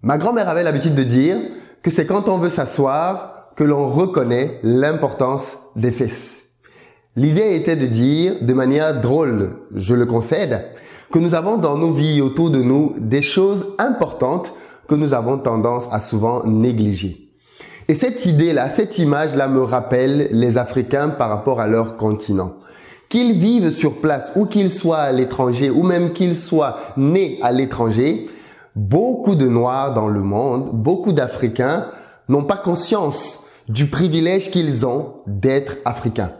Ma grand-mère avait l'habitude de dire que c'est quand on veut s'asseoir que l'on reconnaît l'importance des fesses. L'idée était de dire, de manière drôle, je le concède, que nous avons dans nos vies autour de nous des choses importantes que nous avons tendance à souvent négliger. Et cette idée-là, cette image-là me rappelle les Africains par rapport à leur continent. Qu'ils vivent sur place ou qu'ils soient à l'étranger ou même qu'ils soient nés à l'étranger, beaucoup de Noirs dans le monde, beaucoup d'Africains n'ont pas conscience du privilège qu'ils ont d'être Africains.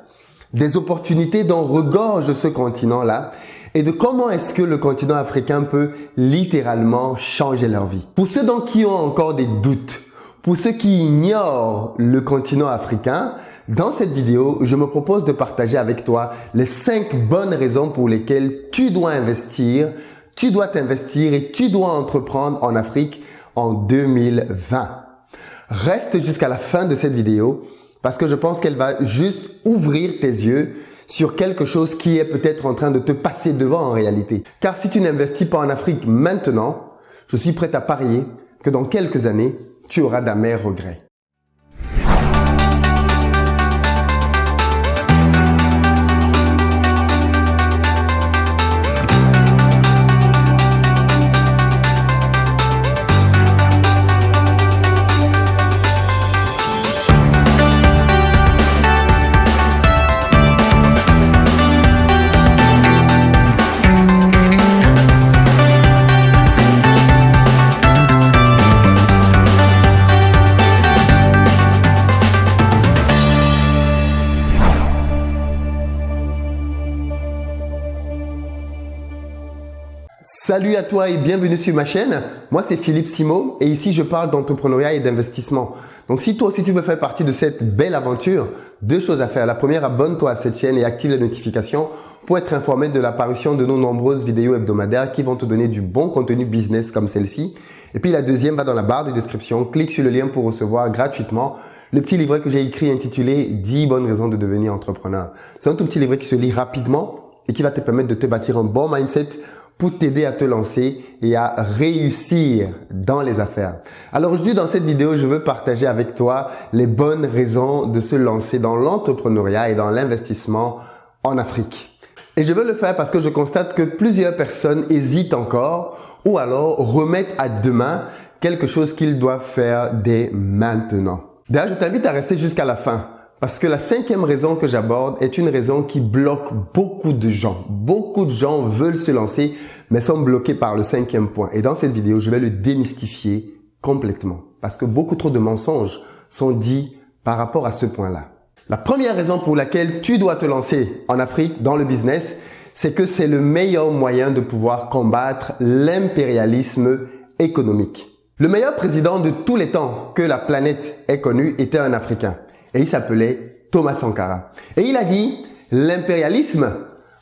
Des opportunités dont regorge ce continent-là et de comment est-ce que le continent africain peut littéralement changer leur vie. Pour ceux donc qui ont encore des doutes, pour ceux qui ignorent le continent africain, dans cette vidéo, je me propose de partager avec toi les 5 bonnes raisons pour lesquelles tu dois t'investir et tu dois entreprendre en Afrique en 2020. Reste jusqu'à la fin de cette vidéo parce que je pense qu'elle va juste ouvrir tes yeux sur quelque chose qui est peut-être en train de te passer devant en réalité. Car si tu n'investis pas en Afrique maintenant, je suis prêt à parier que dans quelques années, tu auras d'amers regrets. Salut à toi et bienvenue sur ma chaîne. Moi c'est Philippe Simo et ici je parle d'entrepreneuriat et d'investissement. Donc si toi aussi tu veux faire partie de cette belle aventure, 2 choses à faire. La première, abonne-toi à cette chaîne et active les notifications pour être informé de l'apparition de nos nombreuses vidéos hebdomadaires qui vont te donner du bon contenu business comme celle-ci. Et puis la deuxième, va dans la barre de description, clique sur le lien pour recevoir gratuitement le petit livret que j'ai écrit intitulé 10 bonnes raisons de devenir entrepreneur. C'est un tout petit livret qui se lit rapidement et qui va te permettre de te bâtir un bon mindset pour t'aider à te lancer et à réussir dans les affaires. Alors aujourd'hui, dans cette vidéo, je veux partager avec toi les bonnes raisons de se lancer dans l'entrepreneuriat et dans l'investissement en Afrique. Et je veux le faire parce que je constate que plusieurs personnes hésitent encore ou alors remettent à demain quelque chose qu'ils doivent faire dès maintenant. D'ailleurs, je t'invite à rester jusqu'à la fin. Parce que la 5e raison que j'aborde est une raison qui bloque beaucoup de gens. Beaucoup de gens veulent se lancer, mais sont bloqués par le 5e point. Et dans cette vidéo, je vais le démystifier complètement. Parce que beaucoup trop de mensonges sont dits par rapport à ce point-là. La première raison pour laquelle tu dois te lancer en Afrique dans le business, c'est que c'est le meilleur moyen de pouvoir combattre l'impérialisme économique. Le meilleur président de tous les temps que la planète ait connu était un Africain. Et il s'appelait Thomas Sankara. Et il a dit, l'impérialisme,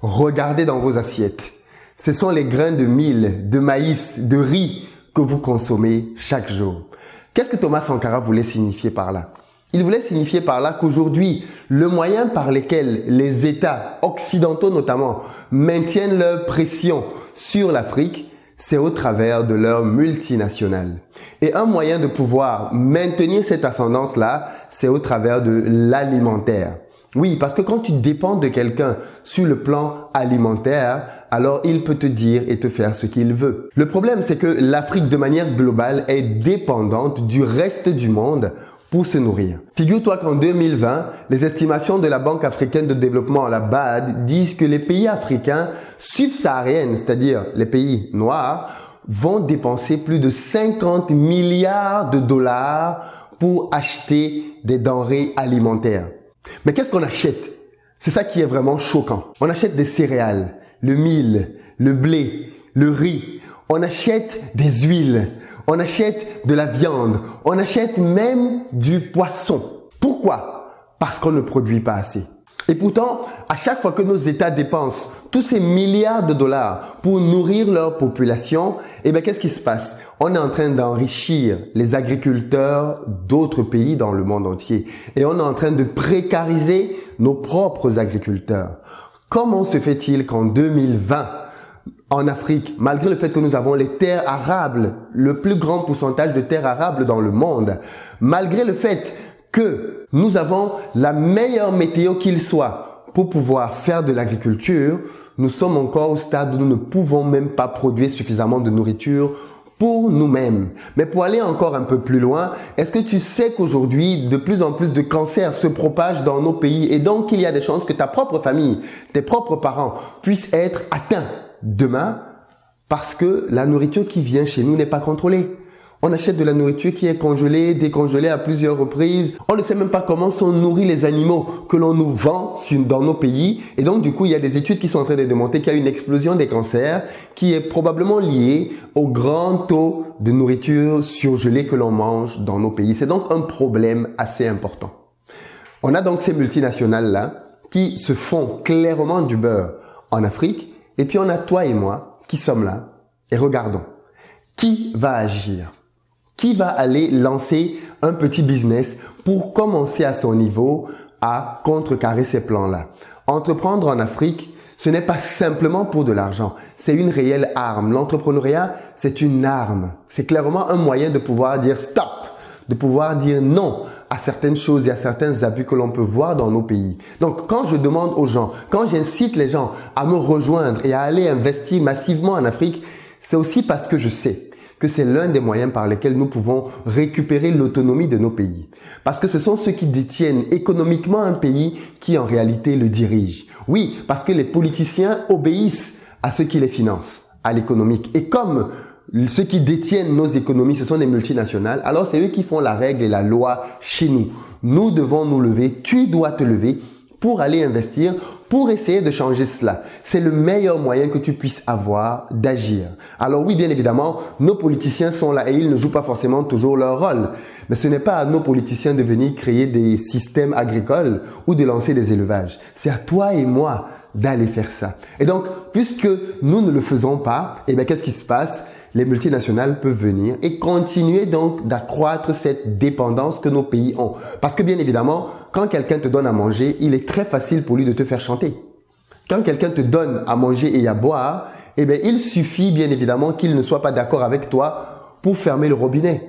regardez dans vos assiettes. Ce sont les grains de mil, de maïs, de riz que vous consommez chaque jour. Qu'est-ce que Thomas Sankara voulait signifier par là? Il voulait signifier par là qu'aujourd'hui, le moyen par lequel les États occidentaux notamment maintiennent leur pression sur l'Afrique, c'est au travers de leurs multinationales. Et un moyen de pouvoir maintenir cette ascendance-là, c'est au travers de l'alimentaire. Oui, parce que quand tu dépends de quelqu'un sur le plan alimentaire, alors il peut te dire et te faire ce qu'il veut. Le problème, c'est que l'Afrique, de manière globale, est dépendante du reste du monde pour se nourrir. Figure-toi qu'en 2020, les estimations de la Banque africaine de développement, la BAD, disent que les pays africains subsahariens, c'est-à-dire les pays noirs, vont dépenser plus de 50 milliards de dollars pour acheter des denrées alimentaires. Mais qu'est-ce qu'on achète? C'est ça qui est vraiment choquant. On achète des céréales, le mil, le blé, le riz. On achète des huiles, on achète de la viande, on achète même du poisson. Pourquoi? Parce qu'on ne produit pas assez. Et pourtant, à chaque fois que nos États dépensent tous ces milliards de dollars pour nourrir leur population, eh bien, qu'est-ce qui se passe? On est en train d'enrichir les agriculteurs d'autres pays dans le monde entier. Et on est en train de précariser nos propres agriculteurs. Comment se fait-il qu'en 2020, en Afrique, malgré le fait que nous avons les terres arables, le plus grand pourcentage de terres arables dans le monde, malgré le fait que nous avons la meilleure météo qu'il soit pour pouvoir faire de l'agriculture, nous sommes encore au stade où nous ne pouvons même pas produire suffisamment de nourriture pour nous-mêmes. Mais pour aller encore un peu plus loin, est-ce que tu sais qu'aujourd'hui, de plus en plus de cancers se propagent dans nos pays et donc il y a des chances que ta propre famille, tes propres parents puissent être atteints demain parce que la nourriture qui vient chez nous n'est pas contrôlée. On achète de la nourriture qui est congelée, décongelée à plusieurs reprises. On ne sait même pas comment sont nourris les animaux que l'on nous vend dans nos pays. Et donc, du coup, il y a des études qui sont en train de démontrer qu'il y a une explosion des cancers qui est probablement liée au grand taux de nourriture surgelée que l'on mange dans nos pays. C'est donc un problème assez important. On a donc ces multinationales-là qui se font clairement du beurre en Afrique. Et puis, on a toi et moi qui sommes là et regardons. Qui va agir? Qui va aller lancer un petit business pour commencer à son niveau à contrecarrer ces plans-là? Entreprendre en Afrique, ce n'est pas simplement pour de l'argent, c'est une réelle arme. L'entrepreneuriat, c'est une arme. C'est clairement un moyen de pouvoir dire stop, de pouvoir dire non à certaines choses et à certains abus que l'on peut voir dans nos pays. Donc, quand je demande aux gens, quand j'incite les gens à me rejoindre et à aller investir massivement en Afrique, c'est aussi parce que je sais que c'est l'un des moyens par lesquels nous pouvons récupérer l'autonomie de nos pays. Parce que ce sont ceux qui détiennent économiquement un pays qui en réalité le dirigent. Oui, parce que les politiciens obéissent à ceux qui les financent, à l'économique. Et comme ceux qui détiennent nos économies, ce sont des multinationales, alors c'est eux qui font la règle et la loi chez nous. Nous devons nous lever, tu dois te lever pour aller investir, pour essayer de changer cela. C'est le meilleur moyen que tu puisses avoir d'agir. Alors oui, bien évidemment, nos politiciens sont là et ils ne jouent pas forcément toujours leur rôle. Mais ce n'est pas à nos politiciens de venir créer des systèmes agricoles ou de lancer des élevages. C'est à toi et moi d'aller faire ça. Et donc, puisque nous ne le faisons pas, eh bien, qu'est-ce qui se passe? Les multinationales peuvent venir et continuer donc d'accroître cette dépendance que nos pays ont. Parce que bien évidemment, quand quelqu'un te donne à manger, il est très facile pour lui de te faire chanter. Quand quelqu'un te donne à manger et à boire, eh bien, il suffit bien évidemment qu'il ne soit pas d'accord avec toi pour fermer le robinet.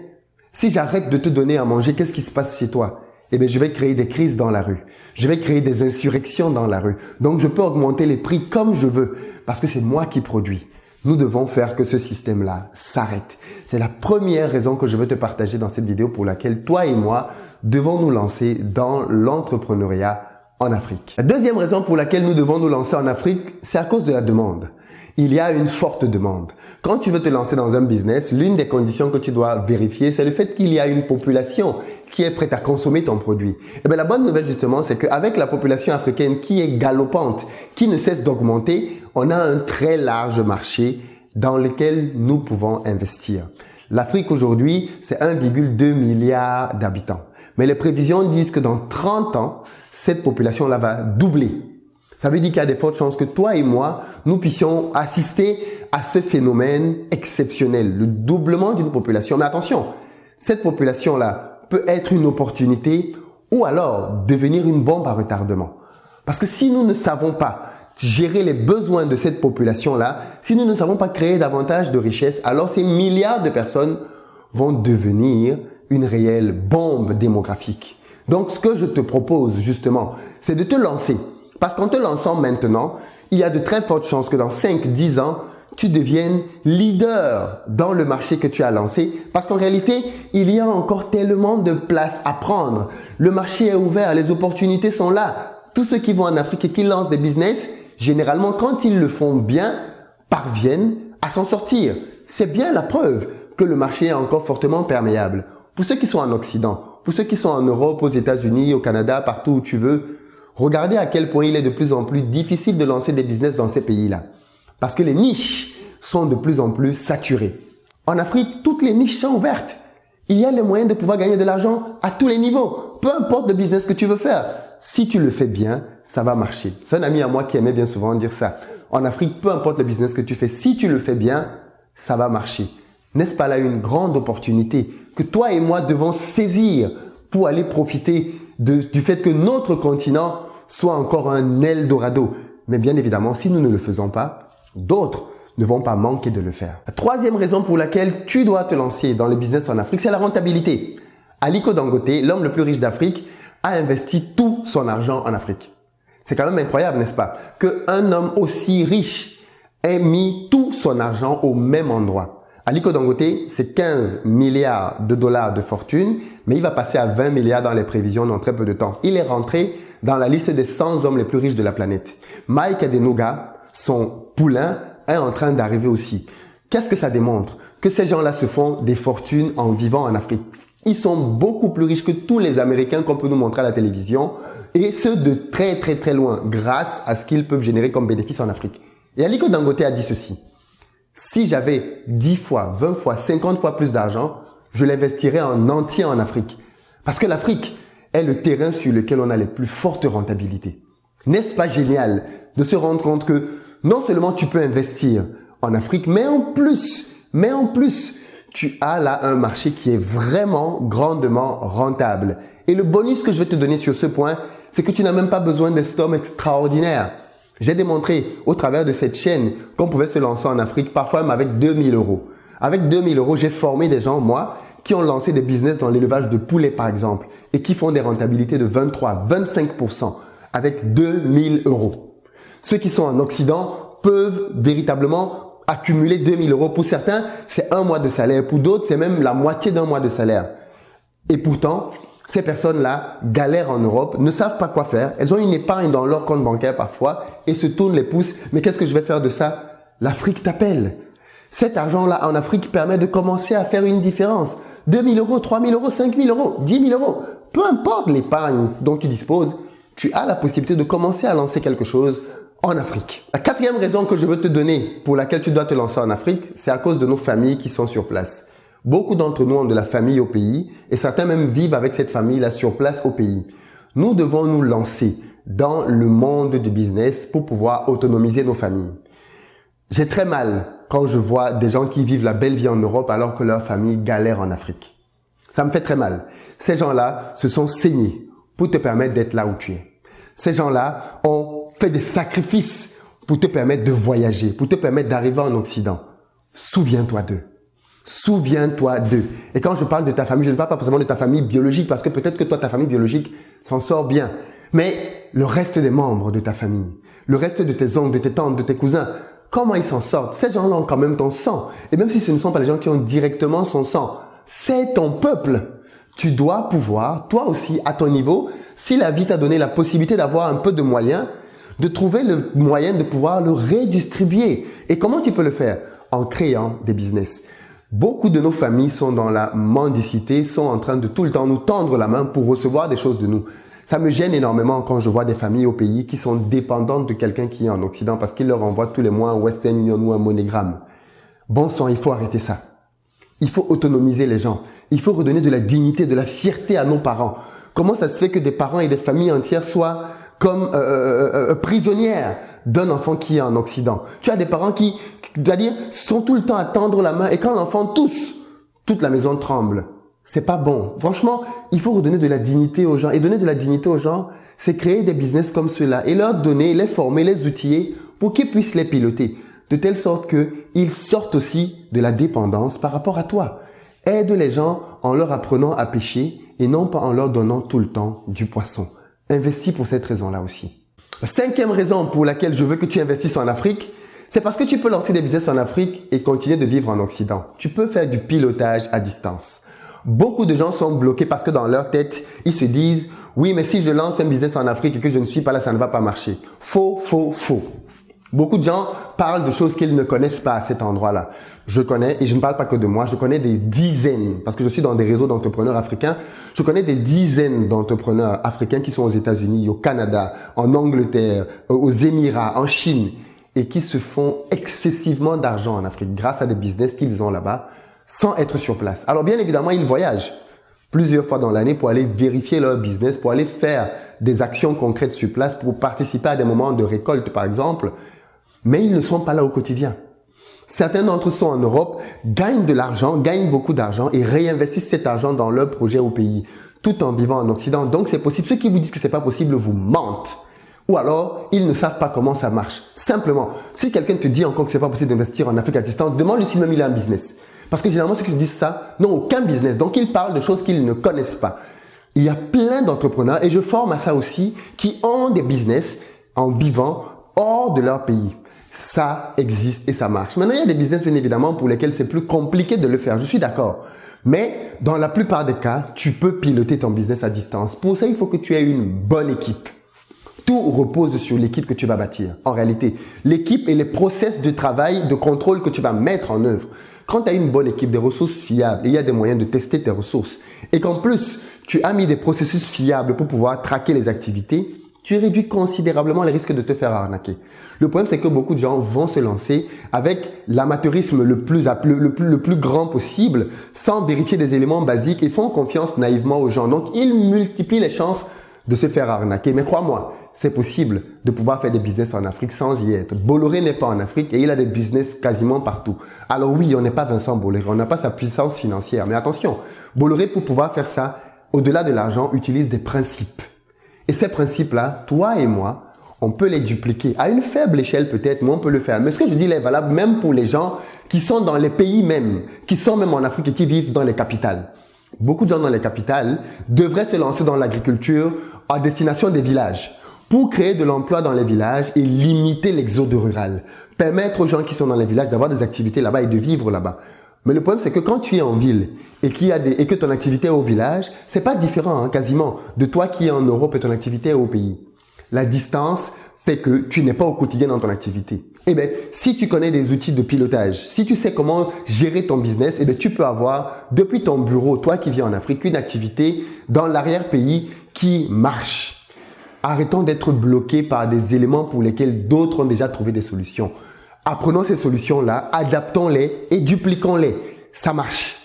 Si j'arrête de te donner à manger, qu'est-ce qui se passe chez toi? Eh bien, je vais créer des crises dans la rue. Je vais créer des insurrections dans la rue. Donc, je peux augmenter les prix comme je veux parce que c'est moi qui produis. Nous devons faire que ce système-là s'arrête. C'est la première raison que je veux te partager dans cette vidéo pour laquelle toi et moi devons nous lancer dans l'entrepreneuriat en Afrique. La deuxième raison pour laquelle nous devons nous lancer en Afrique, c'est à cause de la demande. Il y a une forte demande. Quand tu veux te lancer dans un business, l'une des conditions que tu dois vérifier, c'est le fait qu'il y a une population qui est prête à consommer ton produit. Et bien, la bonne nouvelle justement, c'est qu'avec la population africaine qui est galopante, qui ne cesse d'augmenter, on a un très large marché dans lequel nous pouvons investir. L'Afrique aujourd'hui, c'est 1,2 milliard d'habitants. Mais les prévisions disent que dans 30 ans, cette population-là va doubler. Ça veut dire qu'il y a de fortes chances que toi et moi, nous puissions assister à ce phénomène exceptionnel, le doublement d'une population. Mais attention, cette population-là peut être une opportunité ou alors devenir une bombe à retardement. Parce que si nous ne savons pas gérer les besoins de cette population-là, si nous ne savons pas créer davantage de richesses, alors ces milliards de personnes vont devenir une réelle bombe démographique. Donc, ce que je te propose justement, c'est de te lancer. Parce qu'en te lançant maintenant, il y a de très fortes chances que dans 5-10 ans, tu deviennes leader dans le marché que tu as lancé. Parce qu'en réalité, il y a encore tellement de place à prendre. Le marché est ouvert, les opportunités sont là. Tous ceux qui vont en Afrique et qui lancent des business, généralement, quand ils le font bien, parviennent à s'en sortir. C'est bien la preuve que le marché est encore fortement perméable. Pour ceux qui sont en Occident, pour ceux qui sont en Europe, aux États-Unis, au Canada, partout où tu veux, regardez à quel point il est de plus en plus difficile de lancer des business dans ces pays-là. Parce que les niches sont de plus en plus saturées. En Afrique, toutes les niches sont ouvertes. Il y a les moyens de pouvoir gagner de l'argent à tous les niveaux. Peu importe le business que tu veux faire. Si tu le fais bien, ça va marcher. C'est un ami à moi qui aimait bien souvent dire ça. En Afrique, peu importe le business que tu fais, si tu le fais bien, ça va marcher. N'est-ce pas là une grande opportunité que toi et moi devons saisir pour aller profiter du fait que notre continent soit encore un Eldorado. Mais bien évidemment, si nous ne le faisons pas, d'autres ne vont pas manquer de le faire. La troisième raison pour laquelle tu dois te lancer dans le business en Afrique, c'est la rentabilité. Aliko Dangote, l'homme le plus riche d'Afrique, a investi tout son argent en Afrique. C'est quand même incroyable, n'est-ce pas? Qu'un homme aussi riche ait mis tout son argent au même endroit. Aliko Dangote, c'est 15 milliards de dollars de fortune, mais il va passer à 20 milliards dans les prévisions dans très peu de temps. Il est rentré dans la liste des 100 hommes les plus riches de la planète. Mike Adenuga, son poulain, est en train d'arriver aussi. Qu'est-ce que ça démontre? Que ces gens-là se font des fortunes en vivant en Afrique. Ils sont beaucoup plus riches que tous les Américains qu'on peut nous montrer à la télévision, et ce de très très très loin, grâce à ce qu'ils peuvent générer comme bénéfice en Afrique. Et Aliko Dangote a dit ceci: si j'avais 10 fois, 20 fois, 50 fois plus d'argent, je l'investirais en entier en Afrique. Parce que l'Afrique est le terrain sur lequel on a les plus fortes rentabilités. N'est-ce pas génial de se rendre compte que non seulement tu peux investir en Afrique, mais en plus, tu as là un marché qui est vraiment grandement rentable. Et le bonus que je vais te donner sur ce point, c'est que tu n'as même pas besoin d'un stock extraordinaire. J'ai démontré au travers de cette chaîne qu'on pouvait se lancer en Afrique, parfois même avec 2000 euros. Avec 2000 euros, j'ai formé des gens, moi, qui ont lancé des business dans l'élevage de poulets, par exemple, et qui font des rentabilités de 23-25% avec 2000 euros. Ceux qui sont en Occident peuvent véritablement accumuler 2000 euros. Pour certains, c'est un mois de salaire. Pour d'autres, c'est même la moitié d'un mois de salaire. Et pourtant, ces personnes-là galèrent en Europe, ne savent pas quoi faire. Elles ont une épargne dans leur compte bancaire parfois et se tournent les pouces. Mais qu'est-ce que je vais faire de ça? L'Afrique t'appelle. Cet argent-là en Afrique permet de commencer à faire une différence. 2000 euros, 3000 euros, 5000 euros, 10 000 euros. Peu importe l'épargne dont tu disposes, tu as la possibilité de commencer à lancer quelque chose en Afrique. La quatrième raison que je veux te donner pour laquelle tu dois te lancer en Afrique, c'est à cause de nos familles qui sont sur place. Beaucoup d'entre nous ont de la famille au pays et certains même vivent avec cette famille-là sur place au pays. Nous devons nous lancer dans le monde du business pour pouvoir autonomiser nos familles. J'ai très mal quand je vois des gens qui vivent la belle vie en Europe alors que leur famille galère en Afrique. Ça me fait très mal. Ces gens-là se sont saignés pour te permettre d'être là où tu es. Ces gens-là ont fait des sacrifices pour te permettre de voyager, pour te permettre d'arriver en Occident. Souviens-toi d'eux. Souviens-toi d'eux. Et quand je parle de ta famille, je ne parle pas forcément de ta famille biologique parce que peut-être que toi, ta famille biologique s'en sort bien. Mais le reste des membres de ta famille, le reste de tes oncles, de tes tantes, de tes cousins, comment ils s'en sortent? Ces gens-là ont quand même ton sang. Et même si ce ne sont pas les gens qui ont directement son sang, c'est ton peuple. Tu dois pouvoir, toi aussi, à ton niveau, si la vie t'a donné la possibilité d'avoir un peu de moyens, de trouver le moyen de pouvoir le redistribuer. Et comment tu peux le faire? En créant des business. Beaucoup de nos familles sont dans la mendicité, sont en train de tout le temps nous tendre la main pour recevoir des choses de nous. Ça me gêne énormément quand je vois des familles au pays qui sont dépendantes de quelqu'un qui est en Occident parce qu'il leur envoie tous les mois un Western Union ou un MoneyGram. Bon sang, il faut arrêter ça. Il faut autonomiser les gens. Il faut redonner de la dignité, de la fierté à nos parents. Comment ça se fait que des parents et des familles entières soient comme prisonnières d'un enfant qui est en Occident? Tu as des parents qui, c'est-à-dire, sont tout le temps à tendre la main et quand l'enfant tousse, toute la maison tremble. C'est pas bon. Franchement, il faut redonner de la dignité aux gens. Et donner de la dignité aux gens, c'est créer des business comme ceux-là et leur donner, les former, les outiller pour qu'ils puissent les piloter. De telle sorte qu'ils sortent aussi de la dépendance par rapport à toi. Aide les gens en leur apprenant à pêcher et non pas en leur donnant tout le temps du poisson. Investis pour cette raison-là aussi. La cinquième raison pour laquelle je veux que tu investisses en Afrique, c'est parce que tu peux lancer des business en Afrique et continuer de vivre en Occident. Tu peux faire du pilotage à distance. Beaucoup de gens sont bloqués parce que dans leur tête, ils se disent « Oui, mais si je lance un business en Afrique et que je ne suis pas là, ça ne va pas marcher. » Faux, faux, faux. Beaucoup de gens parlent de choses qu'ils ne connaissent pas à cet endroit-là. Je connais, et je ne parle pas que de moi, je connais des dizaines, parce que je suis dans des réseaux d'entrepreneurs africains, je connais des dizaines d'entrepreneurs africains qui sont aux États-Unis, au Canada, en Angleterre, aux Émirats, en Chine, et qui se font excessivement d'argent en Afrique grâce à des business qu'ils ont là-bas, sans être sur place. Alors bien évidemment, ils voyagent plusieurs fois dans l'année pour aller vérifier leur business, pour aller faire des actions concrètes sur place, pour participer à des moments de récolte par exemple, mais ils ne sont pas là au quotidien. Certains d'entre eux sont en Europe, gagnent de l'argent, gagnent beaucoup d'argent et réinvestissent cet argent dans leur projet au pays, tout en vivant en Occident. Donc c'est possible. Ceux qui vous disent que c'est pas possible vous mentent. Ou alors, ils ne savent pas comment ça marche. Simplement, si quelqu'un te dit encore que c'est pas possible d'investir en Afrique à distance, demande-lui si même il a un business. Parce que généralement, ceux qui disent ça n'ont aucun business. Donc, ils parlent de choses qu'ils ne connaissent pas. Il y a plein d'entrepreneurs, et je forme à ça aussi, qui ont des business en vivant hors de leur pays. Ça existe et ça marche. Maintenant, il y a des business, bien évidemment, pour lesquels c'est plus compliqué de le faire. Je suis d'accord. Mais dans la plupart des cas, tu peux piloter ton business à distance. Pour ça, il faut que tu aies une bonne équipe. Tout repose sur l'équipe que tu vas bâtir. En réalité, l'équipe et les process de travail, de contrôle que tu vas mettre en œuvre. Quand tu as une bonne équipe, des ressources fiables, il y a des moyens de tester tes ressources. Et qu'en plus, tu as mis des processus fiables pour pouvoir traquer les activités, tu réduis considérablement les risques de te faire arnaquer. Le problème, c'est que beaucoup de gens vont se lancer avec l'amateurisme le plus grand possible, sans vérifier des éléments basiques et font confiance naïvement aux gens. Donc, ils multiplient les chances de se faire arnaquer. Mais crois-moi, c'est possible de pouvoir faire des business en Afrique sans y être. Bolloré n'est pas en Afrique et il a des business quasiment partout. Alors oui, on n'est pas Vincent Bolloré, on n'a pas sa puissance financière. Mais attention, Bolloré, pour pouvoir faire ça, au-delà de l'argent, utilise des principes. Et ces principes-là, toi et moi, on peut les dupliquer. À une faible échelle peut-être, mais on peut le faire. Mais ce que je dis là est valable même pour les gens qui sont dans les pays même, qui sont même en Afrique et qui vivent dans les capitales. Beaucoup de gens dans les capitales devraient se lancer dans l'agriculture à destination des villages pour créer de l'emploi dans les villages et limiter l'exode rural. Permettre aux gens qui sont dans les villages d'avoir des activités là-bas et de vivre là-bas. Mais le problème, c'est que quand tu es en ville et que ton activité est au village, c'est pas différent, quasiment, de toi qui es en Europe et ton activité est au pays. La distance fait que tu n'es pas au quotidien dans ton activité. Eh bien, si tu connais des outils de pilotage, si tu sais comment gérer ton business, eh bien, tu peux avoir, depuis ton bureau, toi qui vis en Afrique, une activité dans l'arrière-pays qui marche. Arrêtons d'être bloqués par des éléments pour lesquels d'autres ont déjà trouvé des solutions. Apprenons ces solutions-là, adaptons-les et dupliquons-les. Ça marche.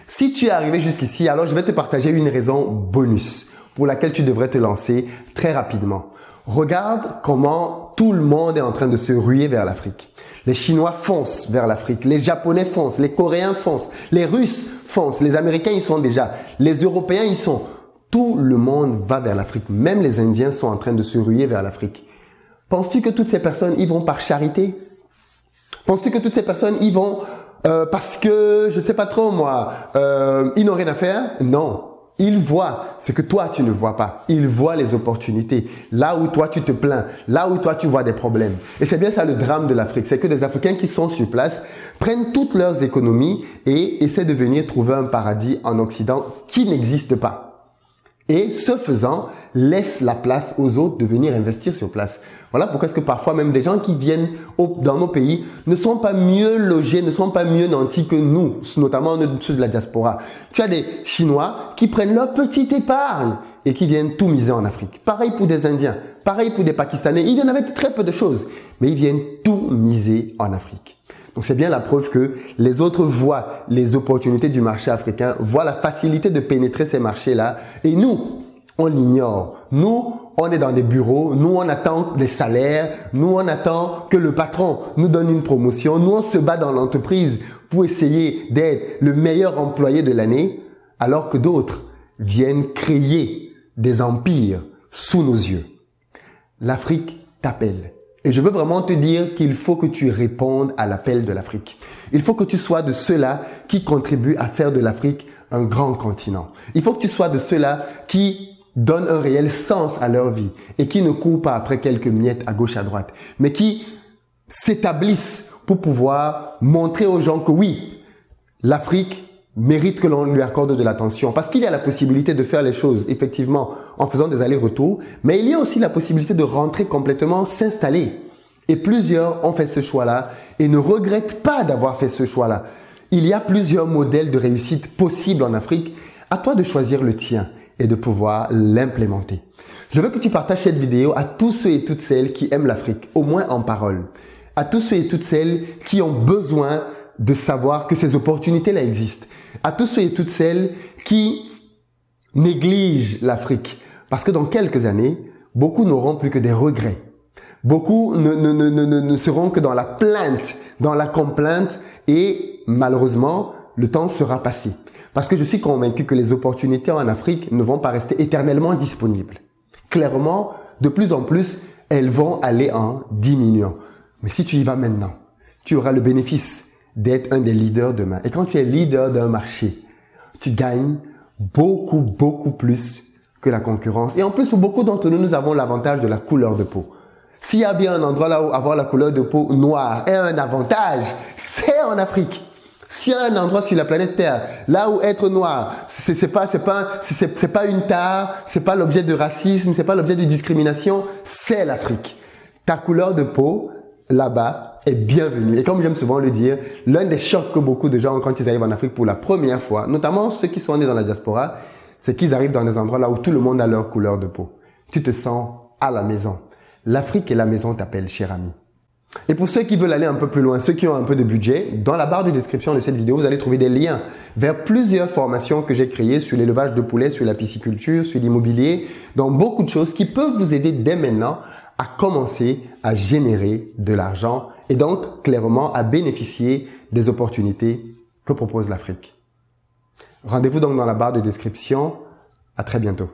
Si tu es arrivé jusqu'ici, alors je vais te partager une raison bonus pour laquelle tu devrais te lancer très rapidement. Regarde comment tout le monde est en train de se ruer vers l'Afrique. Les Chinois foncent vers l'Afrique, les Japonais foncent, les Coréens foncent, les Russes foncent, les Américains y sont déjà, les Européens y sont. Tout le monde va vers l'Afrique. Même les Indiens sont en train de se ruer vers l'Afrique. Penses-tu que toutes ces personnes y vont par charité? Penses-tu que toutes ces personnes y vont parce que, je ne sais pas trop moi, ils n'ont rien à faire? Non. Ils voient ce que toi tu ne vois pas. Ils voient les opportunités. Là où toi tu te plains, là où toi tu vois des problèmes. Et c'est bien ça le drame de l'Afrique. C'est que des Africains qui sont sur place prennent toutes leurs économies et essaient de venir trouver un paradis en Occident qui n'existe pas. Et ce faisant, laisse la place aux autres de venir investir sur place. Voilà pourquoi est-ce que parfois même des gens qui viennent dans nos pays ne sont pas mieux logés, ne sont pas mieux nantis que nous, notamment ceux de la diaspora. Tu as des Chinois qui prennent leur petite épargne et qui viennent tout miser en Afrique. Pareil pour des Indiens, pareil pour des Pakistanais. Ils viennent avec très peu de choses, mais ils viennent tout miser en Afrique. Donc c'est bien la preuve que les autres voient les opportunités du marché africain, voient la facilité de pénétrer ces marchés-là. Et nous, on l'ignore. Nous, on est dans des bureaux, nous on attend des salaires, nous on attend que le patron nous donne une promotion, nous on se bat dans l'entreprise pour essayer d'être le meilleur employé de l'année, alors que d'autres viennent créer des empires sous nos yeux. L'Afrique t'appelle. Et je veux vraiment te dire qu'il faut que tu répondes à l'appel de l'Afrique. Il faut que tu sois de ceux-là qui contribuent à faire de l'Afrique un grand continent. Il faut que tu sois de ceux-là qui donnent un réel sens à leur vie et qui ne courent pas après quelques miettes à gauche à droite, mais qui s'établissent pour pouvoir montrer aux gens que oui, l'Afrique mérite que l'on lui accorde de l'attention parce qu'il y a la possibilité de faire les choses effectivement en faisant des allers-retours, mais il y a aussi la possibilité de rentrer complètement, s'installer. Et plusieurs ont fait ce choix-là et ne regrettent pas d'avoir fait ce choix-là. Il y a plusieurs modèles de réussite possibles en Afrique. À toi de choisir le tien et de pouvoir l'implémenter. Je veux que tu partages cette vidéo à tous ceux et toutes celles qui aiment l'Afrique, au moins en parole. À tous ceux et toutes celles qui ont besoin de savoir que ces opportunités-là existent. À tous ceux et toutes celles qui négligent l'Afrique. Parce que dans quelques années, beaucoup n'auront plus que des regrets. Beaucoup ne seront que dans la plainte, dans la complainte et malheureusement, le temps sera passé. Parce que je suis convaincu que les opportunités en Afrique ne vont pas rester éternellement disponibles. Clairement, de plus en plus, elles vont aller en diminuant. Mais si tu y vas maintenant, tu auras le bénéfice d'être un des leaders demain. Et quand tu es leader d'un marché, tu gagnes beaucoup plus que la concurrence. Et en plus, pour beaucoup d'entre nous, nous avons l'avantage de la couleur de peau. S'il y a bien un endroit là où avoir la couleur de peau noire est un avantage, c'est en Afrique. S'il y a un endroit sur la planète Terre, là où être noir, c'est pas une tare, c'est pas l'objet de racisme, c'est pas l'objet de discrimination, c'est l'Afrique. Ta couleur de peau, là-bas, est bienvenue. Et comme j'aime souvent le dire, l'un des chocs que beaucoup de gens ont quand ils arrivent en Afrique pour la première fois, notamment ceux qui sont nés dans la diaspora, c'est qu'ils arrivent dans des endroits là où tout le monde a leur couleur de peau. Tu te sens à la maison. L'Afrique et la maison t'appellent, cher ami. Et pour ceux qui veulent aller un peu plus loin, ceux qui ont un peu de budget, dans la barre de description de cette vidéo, vous allez trouver des liens vers plusieurs formations que j'ai créées sur l'élevage de poulets, sur la pisciculture, sur l'immobilier, dans beaucoup de choses qui peuvent vous aider dès maintenant à commencer à générer de l'argent et donc clairement à bénéficier des opportunités que propose l'Afrique. Rendez-vous donc dans la barre de description. À très bientôt.